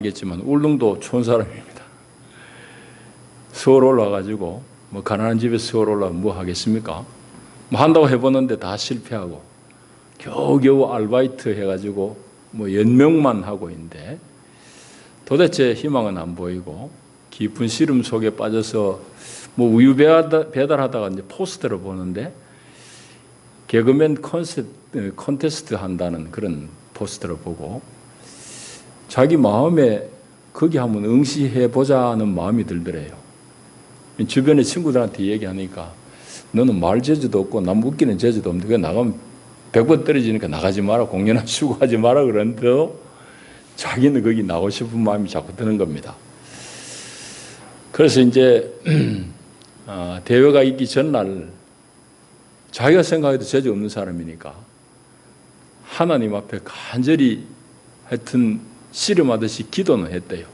알겠지만 울릉도 촌사람입니다. 서울 올라가지고 뭐 가난한 집에서 서울 올라가면 뭐 하겠습니까? 뭐 한다고 해보는데 다 실패하고 겨우겨우 아르바이트 해가지고 뭐 연명만 하고 있는데 도대체 희망은 안 보이고 깊은 시름 속에 빠져서 뭐 우유 배달하다가 이제 포스터를 보는데 개그맨 콘테스트 한다는 그런 포스터를 보고 자기 마음에 거기 한번 응시해 보자는 마음이 들더래요. 주변의 친구들한테 얘기하니까 너는 말 재주도 없고 남 웃기는 재주도 없는데 그 나가면 100번 떨어지니까 나가지 마라, 공연한 수고하지 마라 그러는데도 자기는 거기 나오고 싶은 마음이 자꾸 드는 겁니다. 그래서 이제 대회가 있기 전날 자기가 생각해도 재주 없는 사람이니까 하나님 앞에 간절히 하여튼 씨름하듯이 기도는 했대요.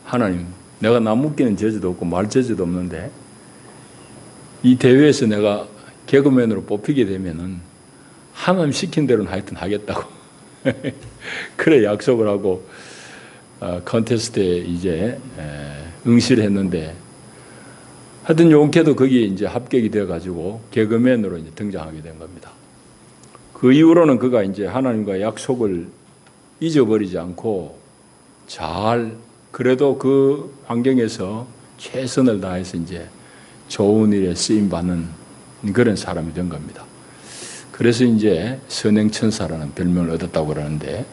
하나님, 내가 남 웃기는 재주도 없고 말 재주도 없는데 이 대회에서 내가 개그맨으로 뽑히게 되면은 하나님 시킨 대로는 하여튼 하겠다고. 그래 약속을 하고 컨테스트에 이제 응시를 했는데 하여튼 용케도 거기에 이제 합격이 되어가지고 개그맨으로 이제 등장하게 된 겁니다. 그 이후로는 그가 이제 하나님과 약속을 잊어버리지 않고 잘 그래도 그 환경에서 최선을 다해서 이제 좋은 일에 쓰임 받는 그런 사람이 된 겁니다. 그래서 이제 선행천사라는 별명을 얻었다고 그러는데,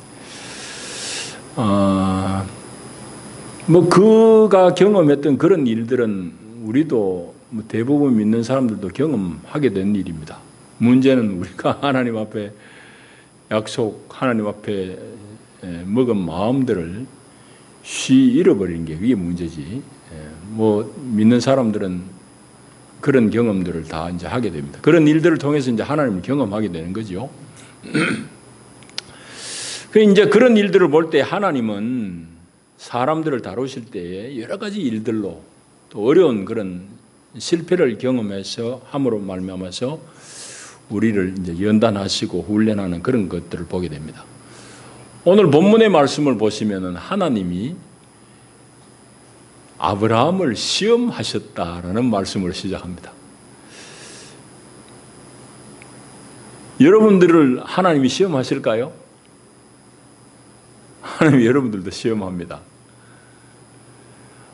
뭐 그가 경험했던 그런 일들은 우리도 뭐 대부분 믿는 사람들도 경험하게 된 일입니다. 문제는 우리가 하나님 앞에 약속, 하나님 앞에 먹은 마음들을 잃어버리는 게 그게 문제지. 뭐 믿는 사람들은 그런 경험들을 다 이제 하게 됩니다. 그런 일들을 통해서 이제 하나님을 경험하게 되는 거죠. 이제 그런 일들을 볼 때 하나님은 사람들을 다루실 때에 여러 가지 일들로 또 어려운 그런 실패를 경험해서 함으로 말미암아서 우리를 이제 연단하시고 훈련하는 그런 것들을 보게 됩니다. 오늘 본문의 말씀을 보시면은 하나님이 아브라함을 시험하셨다라는 말씀으로 시작합니다. 여러분들을 하나님이 시험하실까요? 하나님이 여러분들도 시험합니다.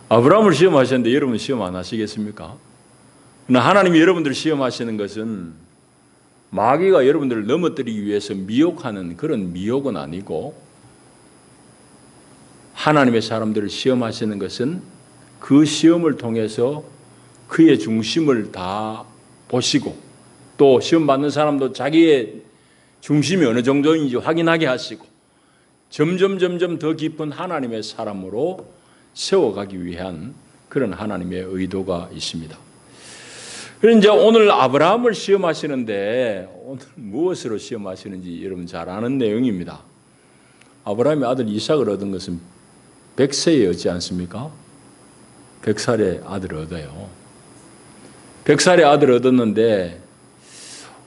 아브라함을 시험하셨는데 여러분 시험 안 하시겠습니까? 그러나 하나님이 여러분들을 시험하시는 것은 마귀가 여러분들을 넘어뜨리기 위해서 미혹하는 그런 미혹은 아니고 하나님의 사람들을 시험하시는 것은 그 시험을 통해서 그의 중심을 다 보시고 또 시험 받는 사람도 자기의 중심이 어느 정도인지 확인하게 하시고 점점 더 깊은 하나님의 사람으로 세워가기 위한 그런 하나님의 의도가 있습니다. 그래서 이제 오늘 아브라함을 시험하시는데 오늘 무엇으로 시험하시는지 여러분 잘 아는 내용입니다. 아브라함의 아들 이삭을 얻은 것은 100세였지 않습니까? 100살의 아들을 얻어요. 100살의 아들을 얻었는데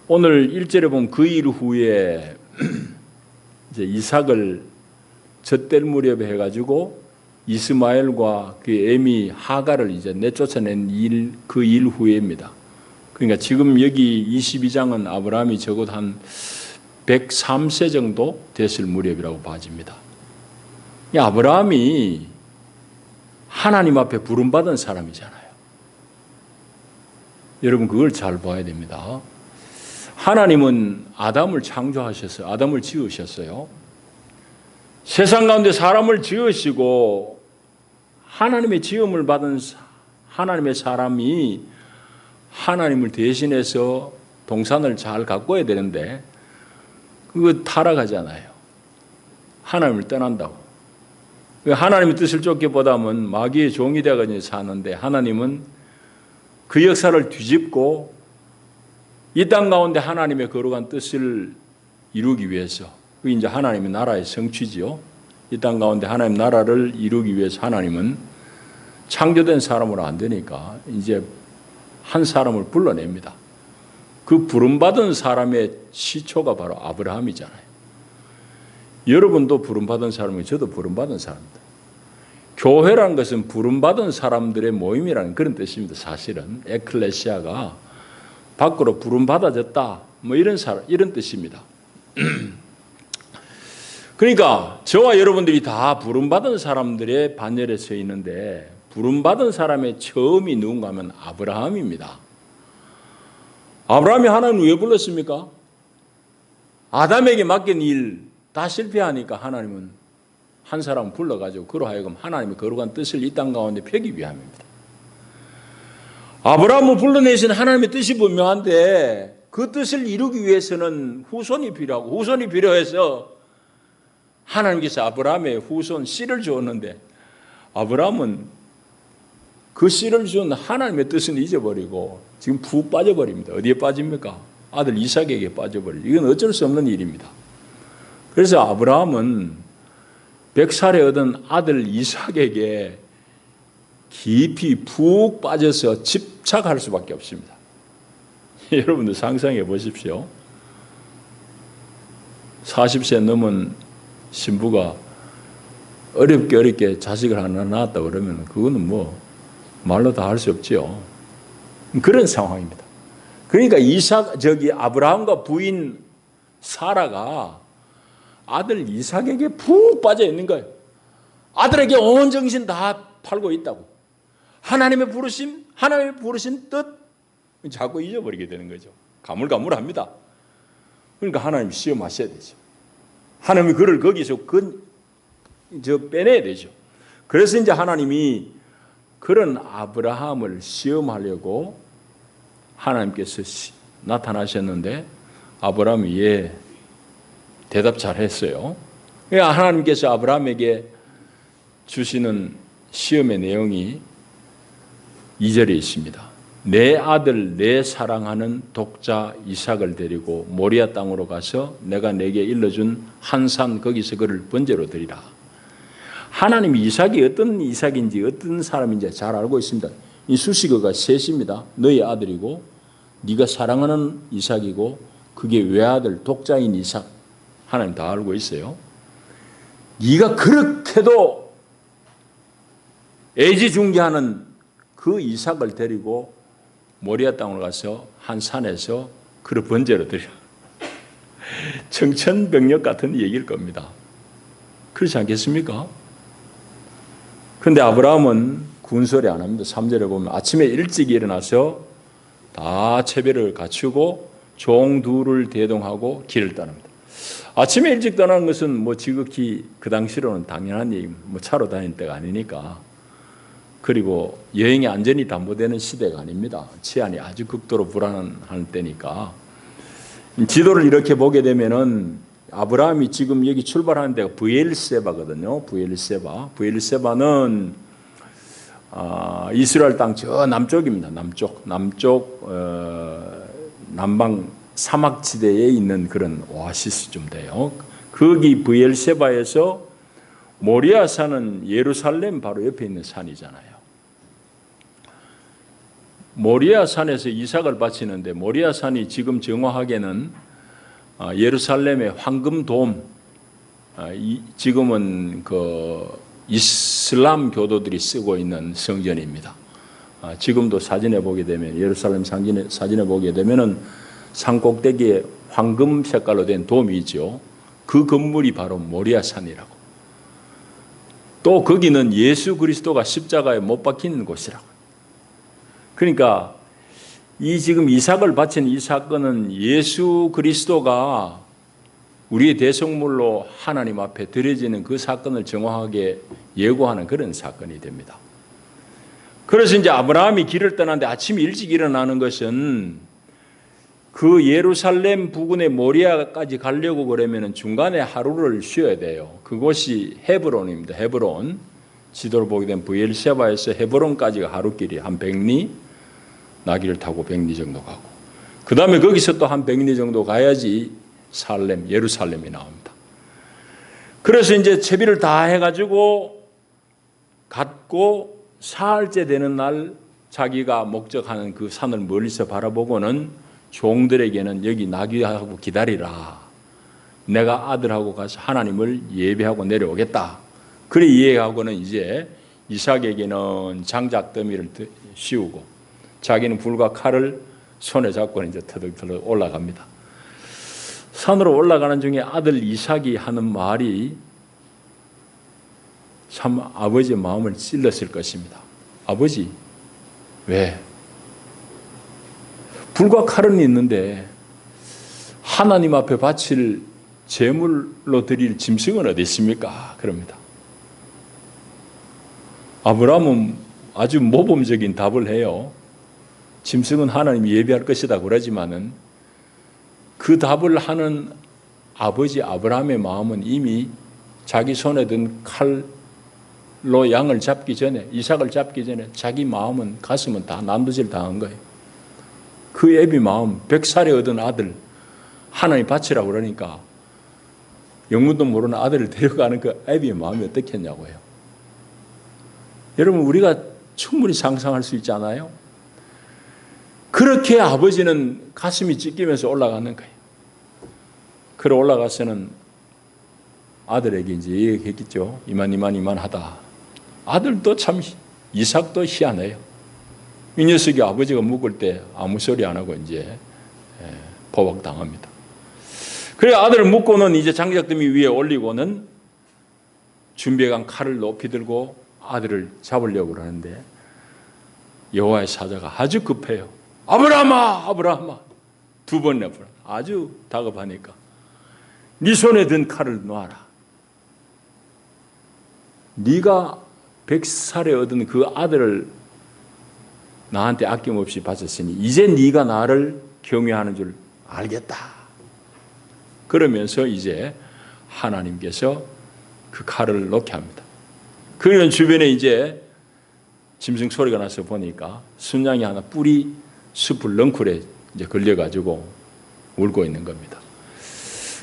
오늘 1절에 보면 그 일 후에 이제 이삭을 젖될 무렵에 해가지고 이스마엘과 그 애미 하가를 이제 내쫓아낸 그 일 후에입니다. 그러니까 지금 여기 22장은 아브라함이 적어도 한 103세 정도 됐을 무렵이라고 봐집니다. 아브라함이 하나님 앞에 부름받은 사람이잖아요. 여러분 그걸 잘 봐야 됩니다. 하나님은 아담을 창조하셨어요. 아담을 지으셨어요. 세상 가운데 사람을 지으시고 하나님의 지음을 받은 하나님의 사람이 하나님을 대신해서 동산을 잘 가꿔야 되는데 그거 타락하잖아요. 하나님을 떠난다고. 하나님의 뜻을 쫓기보다는 마귀의 종이 되어가지고 사는데 하나님은 그 역사를 뒤집고 이 땅 가운데 하나님의 거룩한 뜻을 이루기 위해서 그게 이제 하나님의 나라의 성취지요. 이 땅 가운데 하나님 나라를 이루기 위해서 하나님은 창조된 사람으로 안 되니까 이제 한 사람을 불러냅니다. 그 부름받은 사람의 시초가 바로 아브라함이잖아요. 여러분도 부름받은 사람이고 저도 부름받은 사람입니다. 교회라는 것은 부름받은 사람들의 모임이라는 그런 뜻입니다. 사실은 에클레시아가 밖으로 부름받아졌다 뭐 이런 뜻입니다. 그러니까 저와 여러분들이 다 부름받은 사람들의 반열에 서 있는데 부름받은 사람의 처음이 누군가 하면 아브라함입니다. 아브라함이 하나님 왜 불렀습니까? 아담에게 맡긴 일 다 실패하니까 하나님은 한 사람 불러가지고 그로 하여금 하나님의 거룩한 뜻을 이 땅 가운데 펴기 위함입니다. 아브라함을 불러내신 하나님의 뜻이 분명한데 그 뜻을 이루기 위해서는 후손이 필요하고 후손이 필요해서 하나님께서 아브라함의 후손 씨를 주었는데 아브라함은 그 씨를 준 하나님의 뜻은 잊어버리고 지금 푹 빠져버립니다. 어디에 빠집니까? 아들 이삭에게 빠져버리죠. 이건 어쩔 수 없는 일입니다. 그래서 아브라함은 100살에 얻은 아들 이삭에게 깊이 푹 빠져서 집착할 수밖에 없습니다. 여러분들 상상해 보십시오. 40세 넘은 신부가 어렵게 자식을 하나 낳았다 그러면 그거는 뭐 말로 다 할 수 없지요. 그런 상황입니다. 그러니까 아브라함과 부인 사라가 아들 이삭에게 푹 빠져 있는 거예요. 아들에게 온 정신 다 팔고 있다고. 하나님의 부르신 뜻 자꾸 잊어버리게 되는 거죠. 가물가물합니다. 그러니까 하나님 시험하셔야 되죠. 하나님이 그를 거기서 빼내야 되죠. 그래서 이제 하나님이 그런 아브라함을 시험하려고 하나님께서 나타나셨는데 아브라함이 대답 잘했어요. 하나님께서 아브라함에게 주시는 시험의 내용이 2절에 있습니다. 내 아들 내 사랑하는 독자 이삭을 데리고 모리아 땅으로 가서 내가 내게 일러준 한 산 거기서 그를 번제로 드리라. 하나님이 이삭이 어떤 이삭인지 어떤 사람인지 잘 알고 있습니다. 이 수식어가 셋입니다. 너의 아들이고 네가 사랑하는 이삭이고 그게 외아들 독자인 이삭. 하나님 다 알고 있어요. 네가 그렇게도 애지중지하는 그 이삭을 데리고 모리아 땅으로 가서 한 산에서 그를 번제로 드려. 청천벽력 같은 얘기일 겁니다. 그렇지 않겠습니까? 그런데 아브라함은 군소리 안 합니다. 3절에 보면 아침에 일찍 일어나서 다 채배를 갖추고 종 둘을 대동하고 길을 떠납니다. 아침에 일찍 떠나는 것은 뭐 지극히 그 당시로는 당연한 얘기, 뭐 차로 다닐 때가 아니니까. 그리고 여행이 안전이 담보되는 시대가 아닙니다. 치안이 아주 극도로 불안한 때니까. 지도를 이렇게 보게 되면은 아브라함이 지금 여기 출발하는 데가 브엘세바거든요. 브엘세바는 이스라엘 땅 저 남쪽입니다. 남방 사막지대에 있는 그런 오아시스쯤 돼요. 거기 브엘세바에서 모리아 산은 예루살렘 바로 옆에 있는 산이잖아요. 모리아 산에서 이삭을 바치는데 모리아 산이 지금 정확하게는 예루살렘의 황금돔, 지금은 그 이슬람 교도들이 쓰고 있는 성전입니다. 지금도 사진에 보게 되면 예루살렘 사진에 보게 되면은 산 꼭대기에 황금 색깔로 된 돔이 있죠. 그 건물이 바로 모리아 산이라고. 또 거기는 예수 그리스도가 십자가에 못 박힌 곳이라고. 그러니까 이 지금 이삭을 바친 이 사건은 예수 그리스도가 우리의 대속물로 하나님 앞에 드려지는 그 사건을 정확하게 예고하는 그런 사건이 됩니다. 그래서 이제 아브라함이 길을 떠났는데 아침 일찍 일어나는 것은 그 예루살렘 부근의 모리아까지 가려고 그러면 중간에 하루를 쉬어야 돼요. 그곳이 헤브론입니다. 헤브론. 지도를 보게 되면 브엘세바에서 헤브론까지가 하루길이 한 100리, 나귀를 타고 100리 정도 가고. 그 다음에 거기서 또 한 100리 정도 가야지 예루살렘이 나옵니다. 그래서 이제 채비를 다 해가지고 갔고 사흘째 되는 날 자기가 목적하는 그 산을 멀리서 바라보고는 종들에게는 여기 나귀하고 기다리라. 내가 아들하고 가서 하나님을 예배하고 내려오겠다. 그래 이해하고는 이제 이삭에게는 장작 더미를 씌우고 자기는 불과 칼을 손에 잡고 이제 터득터득 올라갑니다. 산으로 올라가는 중에 아들 이삭이 하는 말이 참 아버지의 마음을 찔렀을 것입니다. 아버지, 왜? 불과 칼은 있는데 하나님 앞에 바칠 제물로 드릴 짐승은 어디 있습니까? 그럽니다. 아브라함은 아주 모범적인 답을 해요. 짐승은 하나님이 예비할 것이다 그러지만은 그 답을 하는 아버지 아브라함의 마음은 이미 자기 손에 든 칼로 양을 잡기 전에, 이삭을 잡기 전에 자기 마음은, 가슴은 다 난도질 당한 거예요. 그 애비 마음, 100살에 얻은 아들 하나님 바치라고 그러니까 영문도 모르는 아들을 데려가는 그 애비의 마음이 어떻겠냐고요. 여러분, 우리가 충분히 상상할 수 있지 않아요? 그렇게 아버지는 가슴이 찢기면서 올라가는 거예요. 그래 올라가서는 아들에게 이제 얘기했겠죠. 이만하다. 아들도 참, 이삭도 희한해요. 이 녀석이 아버지가 묵을 때 아무 소리 안 하고 이제 포박당합니다. 그래 아들을 묵고는 이제 장작더미 위에 올리고는 준비해간 칼을 높이 들고 아들을 잡으려고 그러는데 여호와의 사자가 아주 급해요. 아브라함아, 아브라함아. 2번 아주 다급하니까 네 손에 든 칼을 놔라. 네가 100살에 얻은 그 아들을 나한테 아낌없이 바쳤으니 이제 네가 나를 경외하는 줄 알겠다. 그러면서 이제 하나님께서 그 칼을 놓게 합니다. 그러면 주변에 이제 짐승 소리가 나서 보니까 순양이 하나 뿔이 숲을 넝쿨에 이제 걸려가지고 울고 있는 겁니다.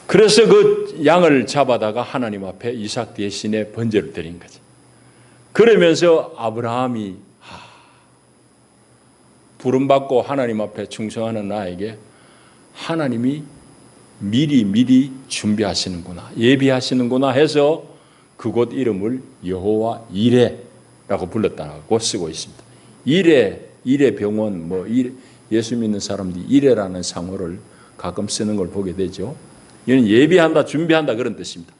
그래서 그 양을 잡아다가 하나님 앞에 이삭 대신에 번제를 드린 거지. 그러면서 아브라함이 부름받고 하나님 앞에 충성하는 나에게 하나님이 미리 준비하시는구나, 예비하시는구나 해서 그곳 이름을 여호와 이레라고 불렀다고 쓰고 있습니다. 이레 병원, 예수 믿는 사람들이 이레라는 상호를 가끔 쓰는 걸 보게 되죠. 이는 예비한다, 준비한다 그런 뜻입니다.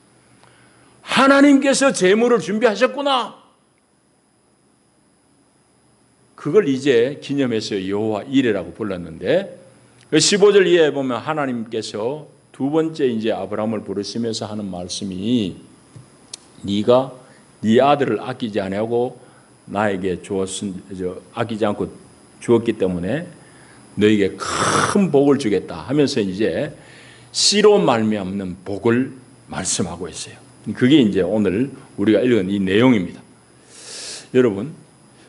하나님께서 제물을 준비하셨구나. 그걸 이제 기념해서 여호와 이레라고 불렀는데 15절 이하에 보면 하나님께서 두 번째 이제 아브라함을 부르시면서 하는 말씀이 네가 네 아들을 아끼지 아니하고 나에게 아끼지 않고 주었기 때문에 너에게 큰 복을 주겠다 하면서 이제 씨로 말미암는 복을 말씀하고 있어요. 그게 이제 오늘 우리가 읽은 이 내용입니다. 여러분,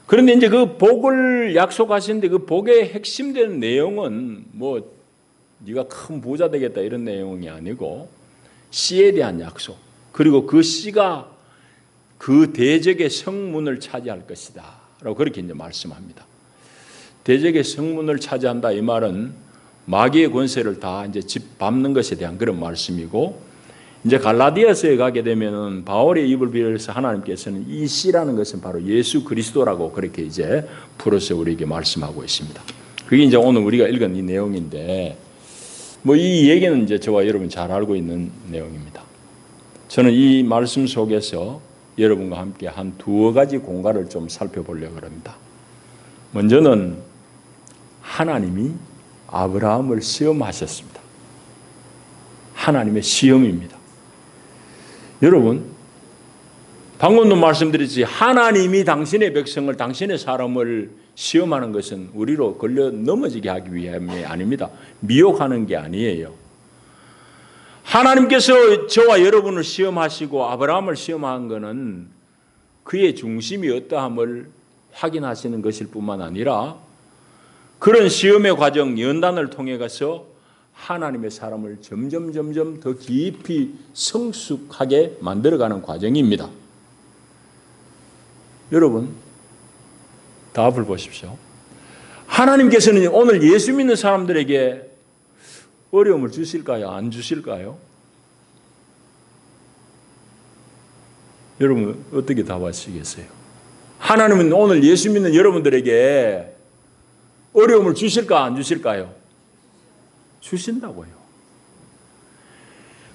그런데 이제 그 복을 약속하시는데 그 복의 핵심되는 내용은 네가 큰 부자 되겠다 이런 내용이 아니고 씨에 대한 약속, 그리고 그 씨가 그 대적의 성문을 차지할 것이다 라고 그렇게 이제 말씀합니다. 대적의 성문을 차지한다 이 말은 마귀의 권세를 다 이제 밟는 것에 대한 그런 말씀이고, 이제 갈라디아서에 가게 되면은 바울의 입을 빌어서 하나님께서는 이 씨라는 것은 바로 예수 그리스도라고 그렇게 이제 풀어서 우리에게 말씀하고 있습니다. 그게 이제 오늘 우리가 읽은 이 내용인데, 이 얘기는 이제 저와 여러분 잘 알고 있는 내용입니다. 저는 이 말씀 속에서 여러분과 함께 한 2가지 공간을 좀 살펴보려고 합니다. 먼저는 하나님이 아브라함을 시험하셨습니다. 하나님의 시험입니다. 여러분, 방금도 말씀드렸지, 하나님이 당신의 백성을, 당신의 사람을 시험하는 것은 우리로 걸려 넘어지게 하기 위함이 아닙니다. 미혹하는 게 아니에요. 하나님께서 저와 여러분을 시험하시고 아브라함을 시험한 것은 그의 중심이 어떠함을 확인하시는 것일 뿐만 아니라 그런 시험의 과정, 연단을 통해 가서 하나님의 사람을 점점 더 깊이 성숙하게 만들어가는 과정입니다. 여러분, 답을 보십시오. 하나님께서는 오늘 예수 믿는 사람들에게 어려움을 주실까요? 안 주실까요? 여러분 어떻게 답하시겠어요? 하나님은 오늘 예수 믿는 여러분들에게 어려움을 주실까 안 주실까요? 주신다고요.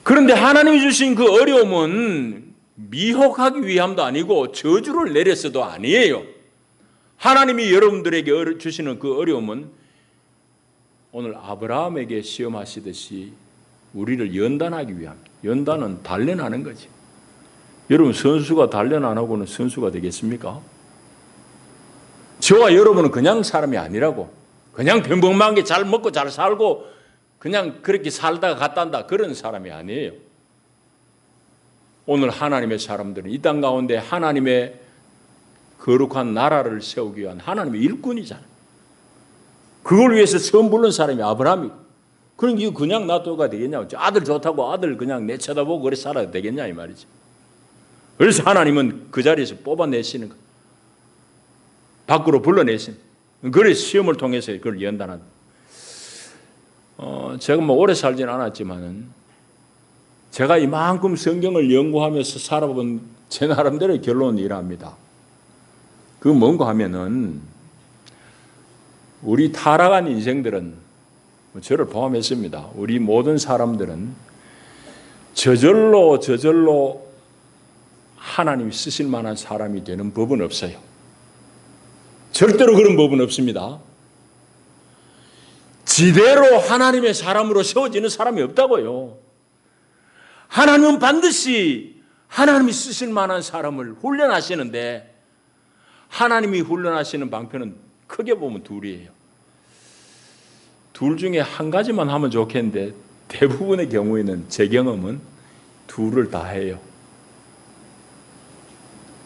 그런데 하나님이 주신 그 어려움은 미혹하기 위함도 아니고 저주를 내려서도 아니에요. 하나님이 여러분들에게 주시는 그 어려움은 오늘 아브라함에게 시험하시듯이 우리를 연단하기 위함. 연단은 단련하는 거지. 여러분, 선수가 단련 안 하고는 선수가 되겠습니까? 저와 여러분은 그냥 사람이 아니라고. 그냥 평범하게 잘 먹고 잘 살고 그냥 그렇게 살다가 갔단다, 그런 사람이 아니에요. 오늘 하나님의 사람들은 이 땅 가운데 하나님의 거룩한 나라를 세우기 위한 하나님의 일꾼이잖아요. 그걸 위해서 처음 부른 사람이 아브라함이고, 그럼 이거 그냥 놔둬가 되겠냐고. 아들 좋다고 아들 그냥 내쳐다보고 그래 살아야 되겠냐 이 말이지. 그래서 하나님은 그 자리에서 뽑아내시는 거, 밖으로 불러내신. 그래서 시험을 통해서 그걸 연단한다. 제가 뭐 오래 살지는 않았지만은 제가 이만큼 성경을 연구하면서 살아본 제 나름대로의 결론은 이러합니다. 그 뭔가 하면은 우리 타락한 인생들은, 저를 포함했습니다. 우리 모든 사람들은 저절로 하나님이 쓰실 만한 사람이 되는 법은 없어요. 절대로 그런 법은 없습니다. 지대로 하나님의 사람으로 세워지는 사람이 없다고요. 하나님은 반드시 하나님이 쓰실 만한 사람을 훈련하시는데, 하나님이 훈련하시는 방편은 크게 보면 둘이에요. 둘 중에 한 가지만 하면 좋겠는데 대부분의 경우에는 제 경험은 둘을 다 해요.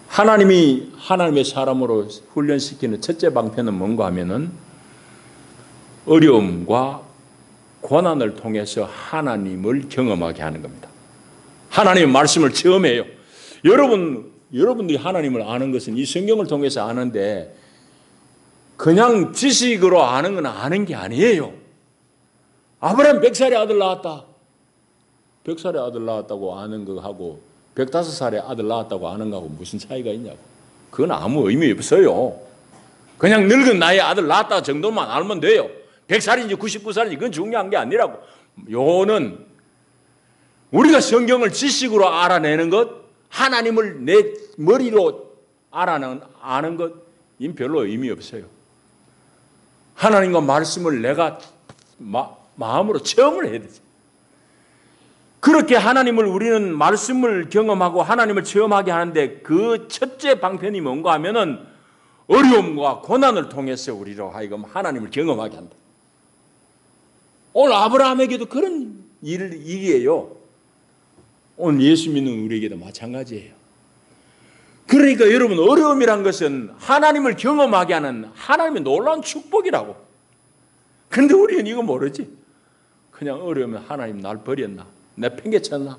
하나님이 하나님의 사람으로 훈련시키는 첫째 방편은 뭔가 하면은 어려움과 고난을 통해서 하나님을 경험하게 하는 겁니다. 하나님의 말씀을 체험해요. 여러분들이 하나님을 아는 것은 이 성경을 통해서 아는데 그냥 지식으로 아는 건 아는 게 아니에요. 아브라함 100살에 아들 낳았다. 100살에 아들 낳았다고 아는 거하고 105살에 아들 낳았다고 아는 거하고 무슨 차이가 있냐고. 그건 아무 의미 없어요. 그냥 늙은 나이에 아들 낳았다 정도만 알면 돼요. 100살인지 99살인지 그건 중요한 게 아니라고. 요는 우리가 성경을 지식으로 알아내는 것, 하나님을 내 머리로 아는 것, 이 별로 의미 없어요. 하나님과 말씀을 내가 마음으로 체험을 해야 되죠. 그렇게 하나님을 우리는 말씀을 경험하고 하나님을 체험하게 하는데 그 첫째 방편이 뭔가 하면은 어려움과 고난을 통해서 우리로 하여금 하나님을 경험하게 한다. 오늘 아브라함에게도 그런 일이에요. 오늘 예수 믿는 우리에게도 마찬가지예요. 그러니까 여러분, 어려움이란 것은 하나님을 경험하게 하는 하나님의 놀라운 축복이라고. 그런데 우리는 이거 모르지. 그냥 어려우면 하나님 날 버렸나? 내 팽개쳤나?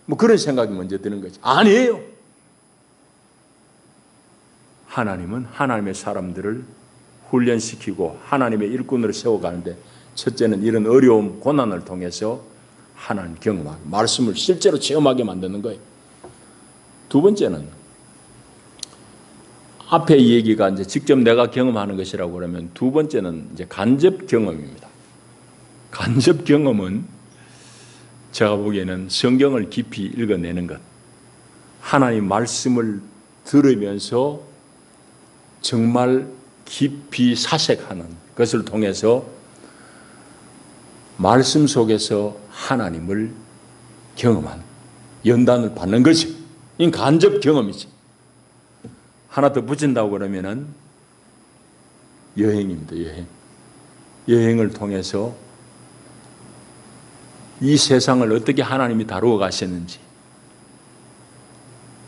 뭐 그런 생각이 먼저 드는 거지. 아니에요. 하나님은 하나님의 사람들을 훈련시키고 하나님의 일꾼으로 세워가는데, 첫째는 이런 어려움, 고난을 통해서 하나님 경험하게, 말씀을 실제로 체험하게 만드는 거예요. 두 번째는, 앞에 이 얘기가 이제 직접 내가 경험하는 것이라고 그러면, 두 번째는 이제 간접 경험입니다. 간접 경험은 제가 보기에는 성경을 깊이 읽어내는 것, 하나님 말씀을 들으면서 정말 깊이 사색하는 것을 통해서 말씀 속에서 하나님을 경험하는, 연단을 받는 것이 이 간접 경험이지. 하나 더 붙인다고 그러면은 여행입니다. 여행을 통해서 이 세상을 어떻게 하나님이 다루어 가시는지,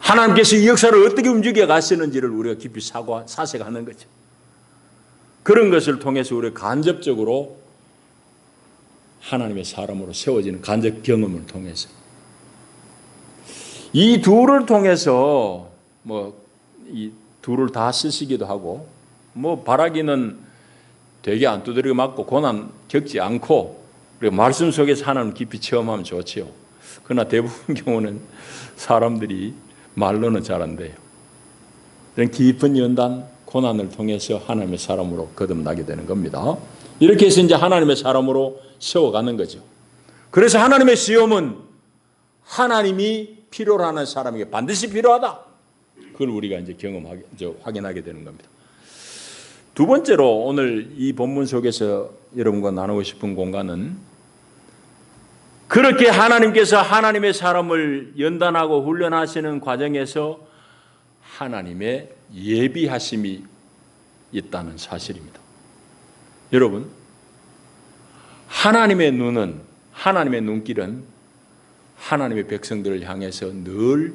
하나님께서 이 역사를 어떻게 움직여 가시는지를 우리가 깊이 사색하는 거죠. 그런 것을 통해서 우리가 간접적으로 하나님의 사람으로 세워지는 간접 경험을 통해서, 이 둘을 통해서 이 둘을 다 쓰시기도 하고, 바라기는 되게 안 두드리고 맞고 고난 겪지 않고 그리고 말씀 속에서 하나님 깊이 체험하면 좋지요. 그러나 대부분 경우는 사람들이 말로는 잘 안 돼요. 이런 깊은 연단, 고난을 통해서 하나님의 사람으로 거듭나게 되는 겁니다. 이렇게 해서 이제 하나님의 사람으로 세워가는 거죠. 그래서 하나님의 시험은 하나님이 필요로 하는 사람에게 반드시 필요하다. 그걸 우리가 이제 확인하게 되는 겁니다. 두 번째로 오늘 이 본문 속에서 여러분과 나누고 싶은 공간은 그렇게 하나님께서 하나님의 사람을 연단하고 훈련하시는 과정에서 하나님의 예비하심이 있다는 사실입니다. 여러분, 하나님의 눈은, 하나님의 눈길은 하나님의 백성들을 향해서 늘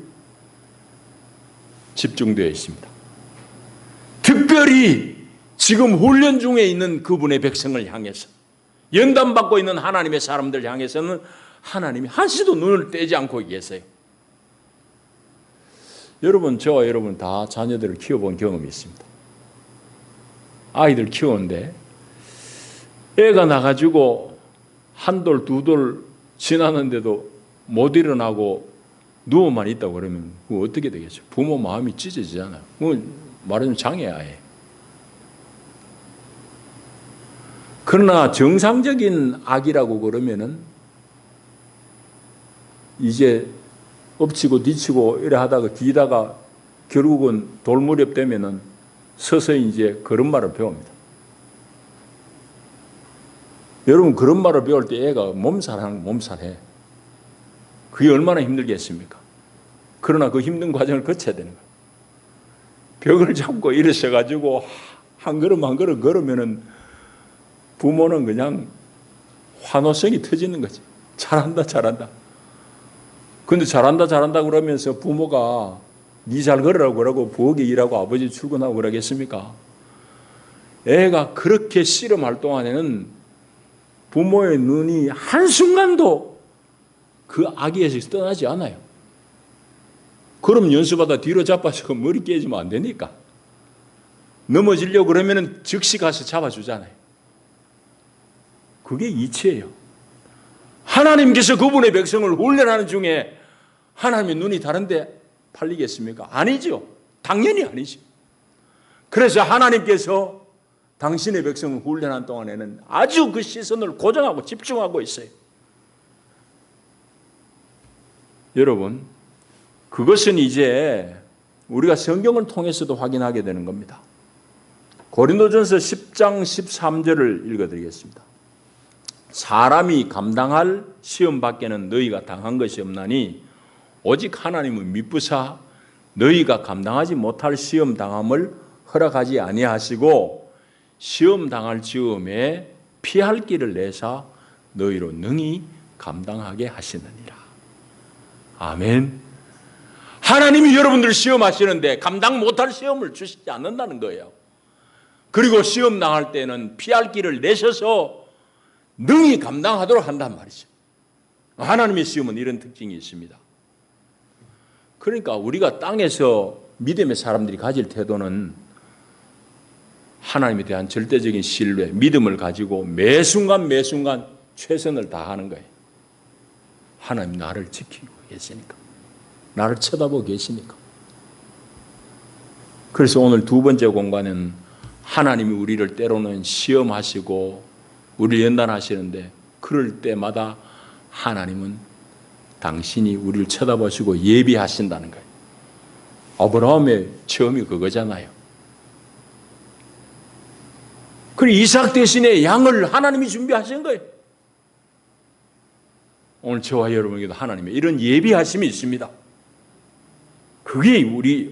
집중되어 있습니다. 특별히 지금 훈련 중에 있는 그분의 백성을 향해서, 연단받고 있는 하나님의 사람들 향해서는 하나님이 한시도 눈을 떼지 않고 계세요. 여러분, 저와 여러분 다 자녀들을 키워본 경험이 있습니다. 아이들 키우는데 애가 나가지고 한 돌, 두 돌 지나는데도 못 일어나고 누워만 있다고 그러면 그거 어떻게 되겠어요? 부모 마음이 찢어지잖아요. 말하자면 장애아예. 그러나 정상적인 아기라고 그러면은 이제 엎치고 뒤치고 이래 하다가 기다가 결국은 돌무렵 되면은 서서히 이제 걸음마를 배웁니다. 여러분, 걸음마를 배울 때 애가 몸살해. 그게 얼마나 힘들겠습니까? 그러나 그 힘든 과정을 거쳐야 되는 거예요. 벽을 잡고 일어서가지고 한 걸음 한 걸음 걸으면은 부모는 그냥 환호성이 터지는 거지. 잘한다, 잘한다. 근데 잘한다, 잘한다 그러면서 부모가 니 잘 걸으라고 그러고 부엌에 일하고 아버지 출근하고 그러겠습니까? 애가 그렇게 씨름할 동안에는 부모의 눈이 한순간도 그 아기에서 떠나지 않아요. 그럼 연수받아 뒤로 잡아서 머리 깨지면 안 되니까. 넘어지려고 그러면 즉시 가서 잡아주잖아요. 그게 이치예요. 하나님께서 그분의 백성을 훈련하는 중에 하나님의 눈이 다른데 팔리겠습니까? 아니죠. 당연히 아니죠. 그래서 하나님께서 당신의 백성을 훈련한 동안에는 아주 그 시선을 고정하고 집중하고 있어요. 여러분, 그것은 이제 우리가 성경을 통해서도 확인하게 되는 겁니다. 고린도전서 10장 13절을 읽어드리겠습니다. 사람이 감당할 시험 밖에는 너희가 당한 것이 없나니 오직 하나님은 미쁘사 너희가 감당하지 못할 시험 당함을 허락하지 아니하시고 시험 당할 즈음에 피할 길을 내사 너희로 능히 감당하게 하시느니라. 아멘. 하나님이 여러분들을 시험하시는데 감당 못할 시험을 주시지 않는다는 거예요. 그리고 시험 당할 때는 피할 길을 내셔서 능히 감당하도록 한단 말이죠. 하나님의 시험은 이런 특징이 있습니다. 그러니까 우리가 땅에서 믿음의 사람들이 가질 태도는 하나님에 대한 절대적인 신뢰, 믿음을 가지고 매 순간 최선을 다하는 거예요. 하나님 나를 지키고 계시니까. 나를 쳐다보고 계시니까. 그래서 오늘 두 번째 공간은 하나님이 우리를 때로는 시험하시고 우리를 연단하시는데 그럴 때마다 하나님은 당신이 우리를 쳐다보시고 예비하신다는 거예요. 아브라함의 체험이 그거잖아요. 그리고 이삭 대신에 양을 하나님이 준비하신 거예요. 오늘 저와 여러분에게도 하나님의 이런 예비하심이 있습니다. 그게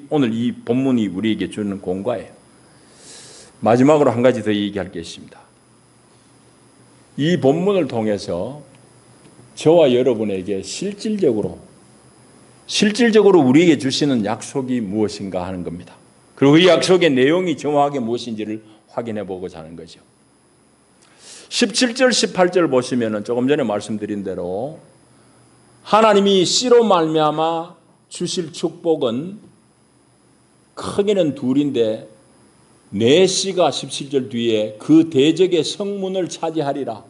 오늘 이 본문이 우리에게 주는 공과예요. 마지막으로 한 가지 더 얘기할 게 있습니다. 이 본문을 통해서 저와 여러분에게 실질적으로 우리에게 주시는 약속이 무엇인가 하는 겁니다. 그리고 이 약속의 내용이 정확하게 무엇인지를 확인해 보고자 하는 거죠. 17절, 18절 보시면 조금 전에 말씀드린 대로 하나님이 씨로 말미암아 주실 축복은 크게는 둘인데 내 씨가 17절 뒤에 그 대적의 성문을 차지하리라.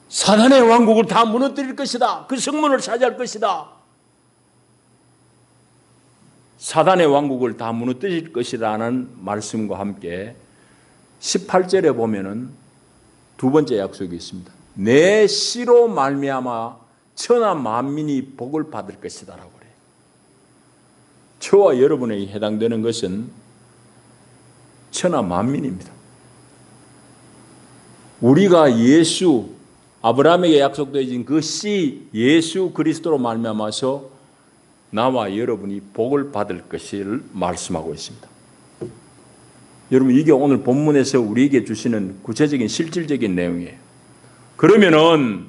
사단의 왕국을 다 무너뜨릴 것이다. 그 성문을 차지할 것이다. 사단의 왕국을 다 무너뜨릴 것이라는 말씀과 함께 18절에 보면은 두 번째 약속이 있습니다. 내 씨로 말미암아 천하 만민이 복을 받을 것이다라고 그래요. 저와 여러분에게 해당되는 것은 천하 만민입니다. 우리가 예수, 아브라함에게 약속되어진 그 씨 예수 그리스도로 말미암아서 나와 여러분이 복을 받을 것을 말씀하고 있습니다. 여러분, 이게 오늘 본문에서 우리에게 주시는 구체적인 실질적인 내용이에요. 그러면은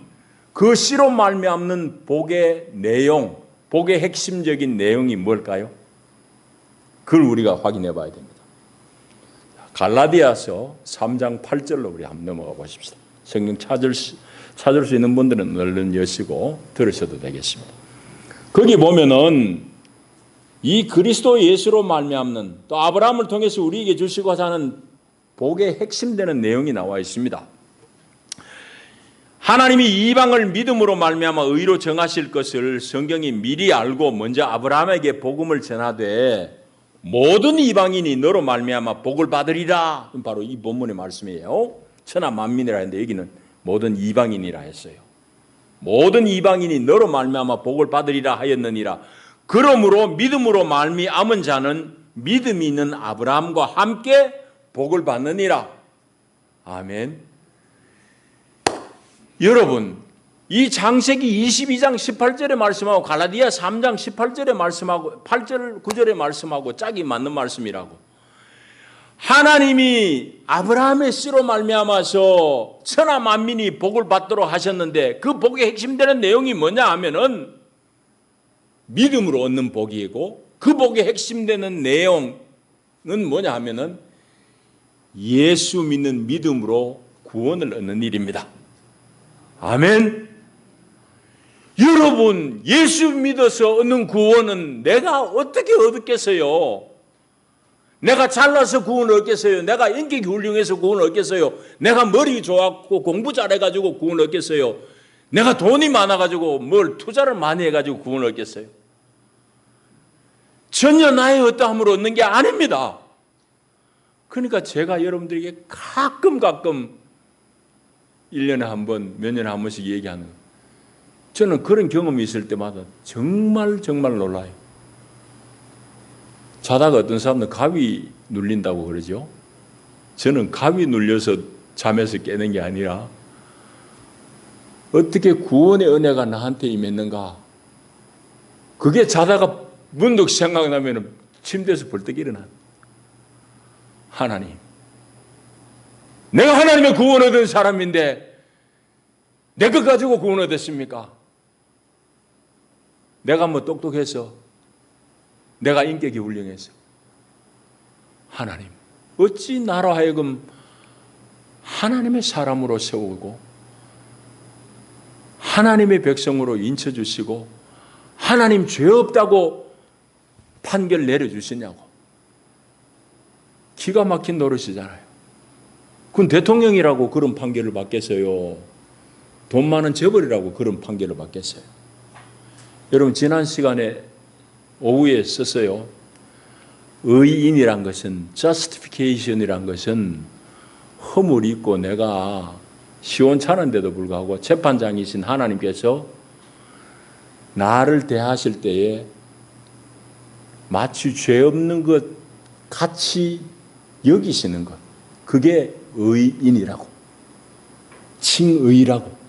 그 씨로 말미암는 복의 내용, 복의 핵심적인 내용이 뭘까요? 그걸 우리가 확인해 봐야 됩니다. 갈라디아서 3장 8절로 우리 한번 넘어가 보십시다. 성경 찾을 수 있는 분들은 얼른 여시고 들으셔도 되겠습니다. 거기 보면은 이 그리스도 예수로 말미암는 또 아브라함을 통해서 우리에게 주시고자 하는 복의 핵심되는 내용이 나와 있습니다. 하나님이 이방을 믿음으로 말미암아 의로 정하실 것을 성경이 미리 알고 먼저 아브라함에게 복음을 전하되 모든 이방인이 너로 말미암아 복을 받으리라. 바로 이 본문의 말씀이에요. 천하 만민이라 했는데 여기는 모든 이방인이라 했어요. 모든 이방인이 너로 말미암아 복을 받으리라 하였느니라. 그러므로 믿음으로 말미암은 자는 믿음이 있는 아브라함과 함께 복을 받느니라. 아멘. 여러분, 이 창세기 22장 18절에 말씀하고 갈라디아 3장 18절에 말씀하고 8절 9절에 말씀하고 짝이 맞는 말씀이라고. 하나님이 아브라함의 씨로 말미암아서 천하 만민이 복을 받도록 하셨는데 그 복의 핵심되는 내용이 뭐냐 하면은 믿음으로 얻는 복이고 그 복의 핵심되는 내용은 뭐냐 하면은 예수 믿는 믿음으로 구원을 얻는 일입니다. 아멘. 여러분, 예수 믿어서 얻는 구원은 내가 어떻게 얻겠어요? 내가 잘나서 구원을 얻겠어요? 내가 인격이 훌륭해서 구원을 얻겠어요? 내가 머리 좋았고 공부 잘해가지고 구원을 얻겠어요? 내가 돈이 많아가지고 뭘 투자를 많이 해가지고 구원을 얻겠어요? 전혀 나의 어떠함으로 얻는 게 아닙니다. 그러니까 제가 여러분들에게 가끔 1년에 한 번, 몇 년에 한 번씩 얘기하는, 저는 그런 경험이 있을 때마다 정말 놀라요. 자다가 어떤 사람들 가위 눌린다고 그러죠. 저는 가위 눌려서 잠에서 깨는 게 아니라 어떻게 구원의 은혜가 나한테 임했는가. 그게 자다가 문득 생각나면 침대에서 벌떡 일어나. 하나님, 내가 하나님의 구원 얻은 사람인데 내 것 가지고 구원 얻었습니까? 내가 뭐 똑똑해서, 내가 인격이 훌륭해서. 하나님, 어찌 나로 하여금 하나님의 사람으로 세우고 하나님의 백성으로 인쳐주시고 하나님 죄 없다고 판결 내려주시냐고. 기가 막힌 노릇이잖아요. 그건 대통령이라고 그런 판결을 받겠어요? 돈 많은 재벌이라고 그런 판결을 받겠어요? 여러분, 지난 시간에 오후에 썼어요. 의인이란 것은, justification이란 것은 허물이 있고 내가 시원찮은데도 불구하고 재판장이신 하나님께서 나를 대하실 때에 마치 죄 없는 것 같이 여기시는 것, 그게 의인이라고, 칭의라고.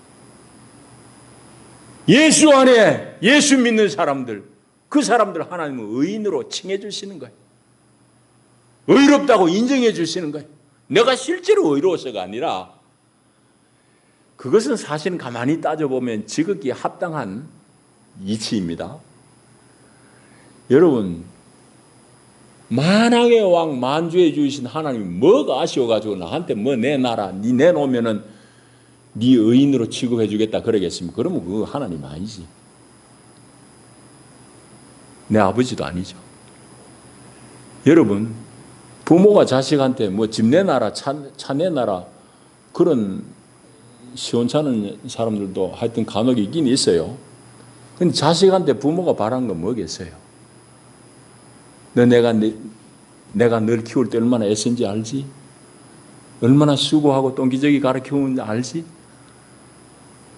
예수 안에 예수 믿는 사람들, 그 사람들 하나님은 의인으로 칭해 주시는 거예요. 의롭다고 인정해 주시는 거예요. 내가 실제로 의로워서가 아니라, 그것은 사실은 가만히 따져보면 지극히 합당한 이치입니다. 여러분, 만왕의 왕 만주해 주신 하나님이 뭐가 아쉬워가지고 나한테 뭐 내놔라, 니 내놓으면은 네 의인으로 취급해 주겠다 그러겠습니까? 그러면 그거 하나님 아니지. 내 아버지도 아니죠. 여러분, 부모가 자식한테 뭐 집 내놔라, 차 내놔라, 그런 시원찮은 사람들도 하여튼 간혹 있긴 있어요. 근데 자식한테 부모가 바란 건 뭐겠어요? 내가 널 키울 때 얼마나 애쓴지 알지? 얼마나 수고하고 똥기저귀 가르쳐오는지 알지?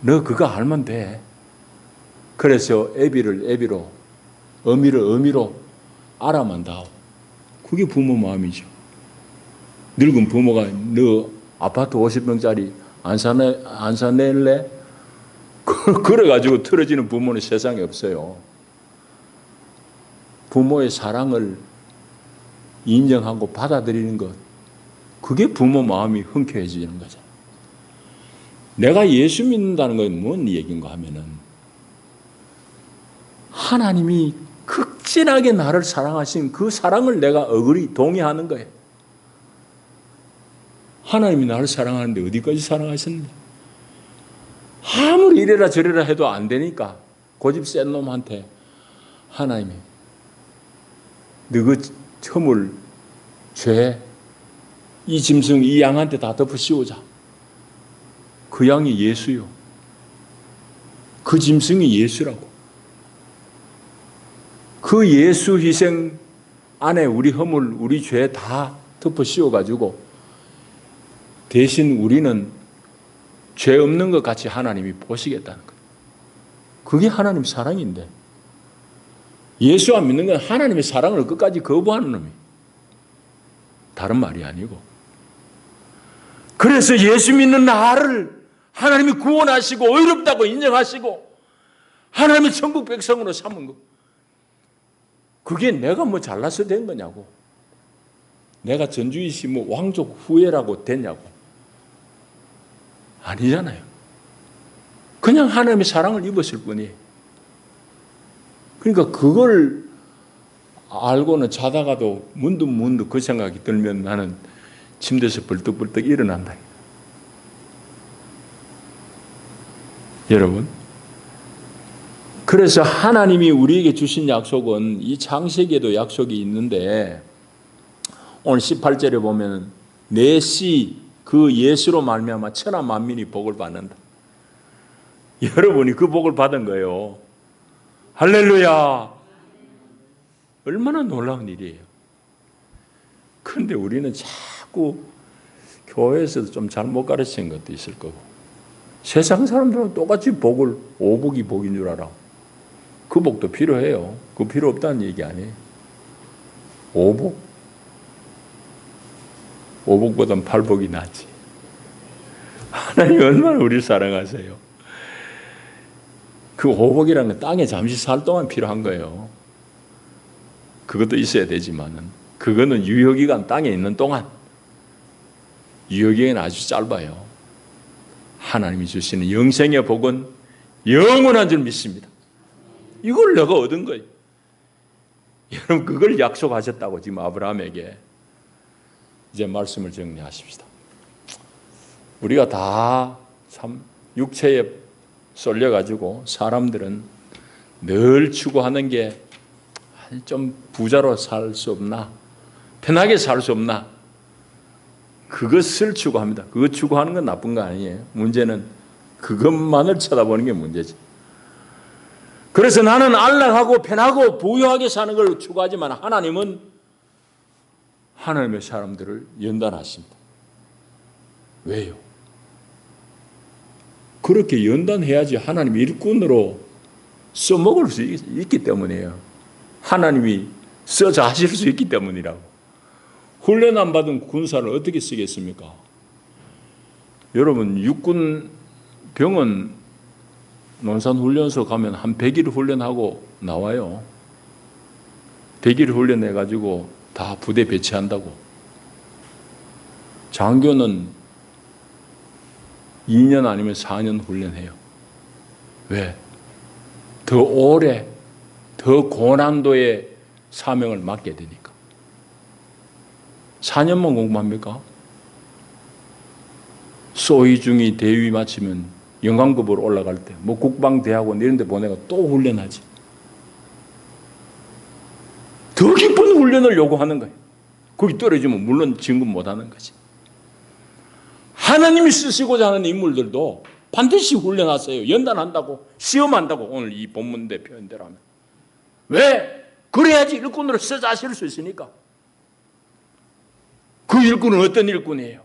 너 그거 알면 돼. 그래서 애비를 애비로, 어미를 어미로 알아만 다오. 그게 부모 마음이죠. 늙은 부모가 너 아파트 50평짜리 안 사낼래? 그래가지고 틀어지는 부모는 세상에 없어요. 부모의 사랑을 인정하고 받아들이는 것, 그게 부모 마음이 흔쾌해지는 거죠. 내가 예수 믿는다는 건 뭔 얘기인가 하면은 하나님이 극진하게 나를 사랑하신 그 사랑을 내가 억울히 동의하는 거예요. 하나님이 나를 사랑하는데 어디까지 사랑하셨는데? 아무리 이래라 저래라 해도 안 되니까 고집 센 놈한테 하나님이 너그 허물, 죄, 이 짐승, 이 양한테 다 덮어 씌우자. 그 양이 예수요. 그 짐승이 예수라고. 그 예수 희생 안에 우리 허물, 우리 죄 다 덮어 씌워가지고 대신 우리는 죄 없는 것 같이 하나님이 보시겠다는 거예요. 그게 하나님 사랑인데, 예수 안 믿는 건 하나님의 사랑을 끝까지 거부하는 놈이에요. 다른 말이 아니고. 그래서 예수 믿는 나를 하나님이 구원하시고 의롭다고 인정하시고 하나님의 천국 백성으로 삼은 거. 그게 내가 뭐 잘나서 된 거냐고. 내가 전주이시 뭐 왕족 후예라고 됐냐고. 아니잖아요. 그냥 하나님의 사랑을 입었을 뿐이에요. 그러니까 그걸 알고는 자다가도 문득 그 생각이 들면 나는 침대에서 벌떡벌떡 일어난다. 여러분, 그래서 하나님이 우리에게 주신 약속은 이 창세기에도 약속이 있는데 오늘 18절에 보면 내 씨 그 예수로 말미암아 천하 만민이 복을 받는다. 여러분이 그 복을 받은 거예요. 할렐루야. 얼마나 놀라운 일이에요. 그런데 우리는 자꾸 교회에서도 좀 잘못 가르치는 것도 있을 거고 세상 사람들은 똑같이 복을 오복이 복인 줄 알아. 그 복도 필요해요. 그 필요 없다는 얘기 아니에요. 오복? 오복보단 팔복이 낫지. 하나님 얼마나 우리를 사랑하세요. 그 오복이라는 건 땅에 잠시 살 동안 필요한 거예요. 그것도 있어야 되지만은 그거는 유효기간 땅에 있는 동안 유효기간은 아주 짧아요. 하나님이 주시는 영생의 복은 영원한 줄 믿습니다. 이걸 내가 얻은 거예요. 여러분 그걸 약속하셨다고 지금 아브라함에게. 이제 말씀을 정리하십시다. 우리가 다 참 육체에 쏠려가지고 사람들은 늘 추구하는 게 좀 부자로 살 수 없나? 편하게 살 수 없나? 그것을 추구합니다. 그거 추구하는 건 나쁜 거 아니에요. 문제는 그것만을 쳐다보는 게 문제지. 그래서 나는 안락하고 편하고 부유하게 사는 걸 추구하지만 하나님은 하나님의 사람들을 연단하십니다. 왜요? 그렇게 연단해야지 하나님 일꾼으로 써먹을 수 있기 때문이에요. 하나님이 써서 하실 수 있기 때문이라고. 훈련 안 받은 군사를 어떻게 쓰겠습니까? 여러분 육군 병은 논산훈련소 가면 한 100일 훈련하고 나와요. 100일 훈련해가지고 다 부대 배치한다고. 장교는 2년 아니면 4년 훈련해요. 왜? 더 오래, 더 고난도의 사명을 맡게 되니까. 4년만 공부합니까? 소위중이 대위 마치면 영관급으로 올라갈 때, 뭐 국방대학원 이런 데 보내가 또 훈련하지. 더 깊은 훈련을 요구하는 거예요. 거기 떨어지면 물론 진급 못하는 거지. 하나님이 쓰시고자 하는 인물들도 반드시 훈련하세요. 연단한다고, 시험한다고 오늘 이 본문대 표현대로 하면. 왜? 그래야지 일꾼으로 쓰자실 수 있으니까. 그 일꾼은 어떤 일꾼이에요?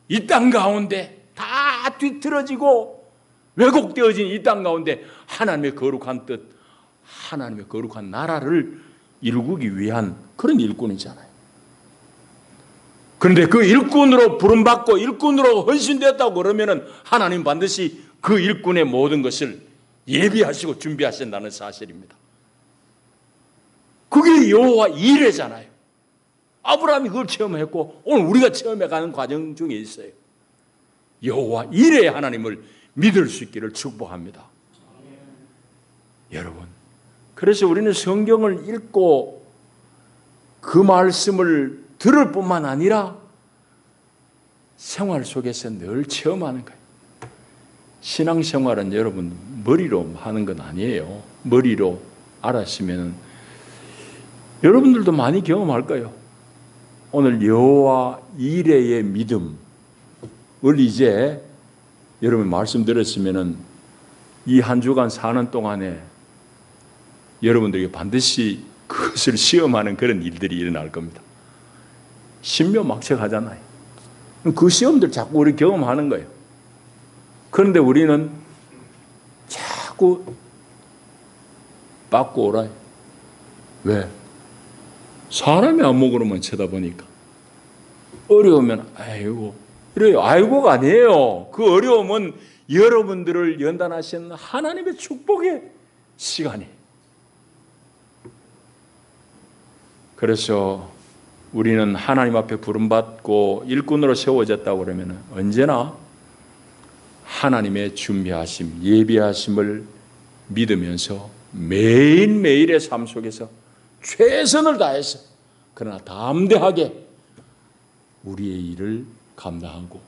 이 땅 가운데 다 뒤틀어지고 왜곡되어진 이 땅 가운데 하나님의 거룩한 뜻, 하나님의 거룩한 나라를 이루기 위한 그런 일꾼이잖아요. 그런데 그 일꾼으로 부름받고 일꾼으로 헌신되었다고 그러면은 하나님 반드시 그 일꾼의 모든 것을 예비하시고 준비하신다는 사실입니다. 그게 여호와 이레잖아요. 아브라함이 그걸 체험했고 오늘 우리가 체험해가는 과정 중에 있어요. 여호와 이레의 하나님을 믿을 수 있기를 축복합니다. 여러분, 그래서 우리는 성경을 읽고 그 말씀을 들을 뿐만 아니라 생활 속에서 늘 체험하는 거예요. 신앙생활은 여러분 머리로 하는 건 아니에요. 머리로 알았으면 여러분들도 많이 경험할 거예요. 오늘 여호와 이레의 믿음을 이제 여러분 말씀드렸으면 이 한 주간 사는 동안에 여러분들에게 반드시 그것을 시험하는 그런 일들이 일어날 겁니다. 신묘막측하잖아요. 그 시험들 자꾸 우리 경험하는 거예요. 그런데 우리는 자꾸 받고 오라요. 왜? 사람의 안목으로만 쳐다보니까. 어려우면 아이고 이래요. 아이고가 아니에요. 그 어려움은 여러분들을 연단하신 하나님의 축복의 시간이에요. 그래서 우리는 하나님 앞에 부름받고 일꾼으로 세워졌다고 그러면 언제나 하나님의 준비하심, 예비하심을 믿으면서 매일매일의 삶 속에서 최선을 다해서 그러나 담대하게 우리의 일을 감당하고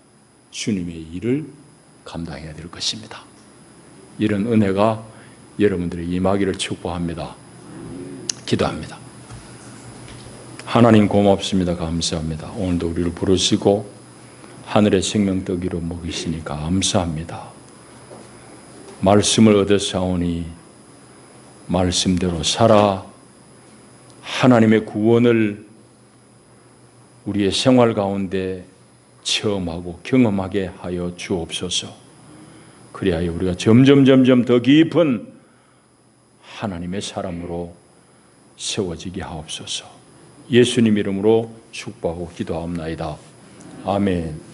주님의 일을 감당해야 될 것입니다. 이런 은혜가 여러분들의 임하기를 축복합니다. 기도합니다. 하나님 고맙습니다. 감사합니다. 오늘도 우리를 부르시고 하늘의 생명떡이로 먹이시니까 감사합니다. 말씀을 얻었사오니 말씀대로 살아 하나님의 구원을 우리의 생활 가운데 체험하고 경험하게 하여 주옵소서. 그리하여 우리가 점점 더 깊은 하나님의 사람으로 세워지게 하옵소서. 예수님 이름으로 축복하고 기도하옵나이다. 아멘.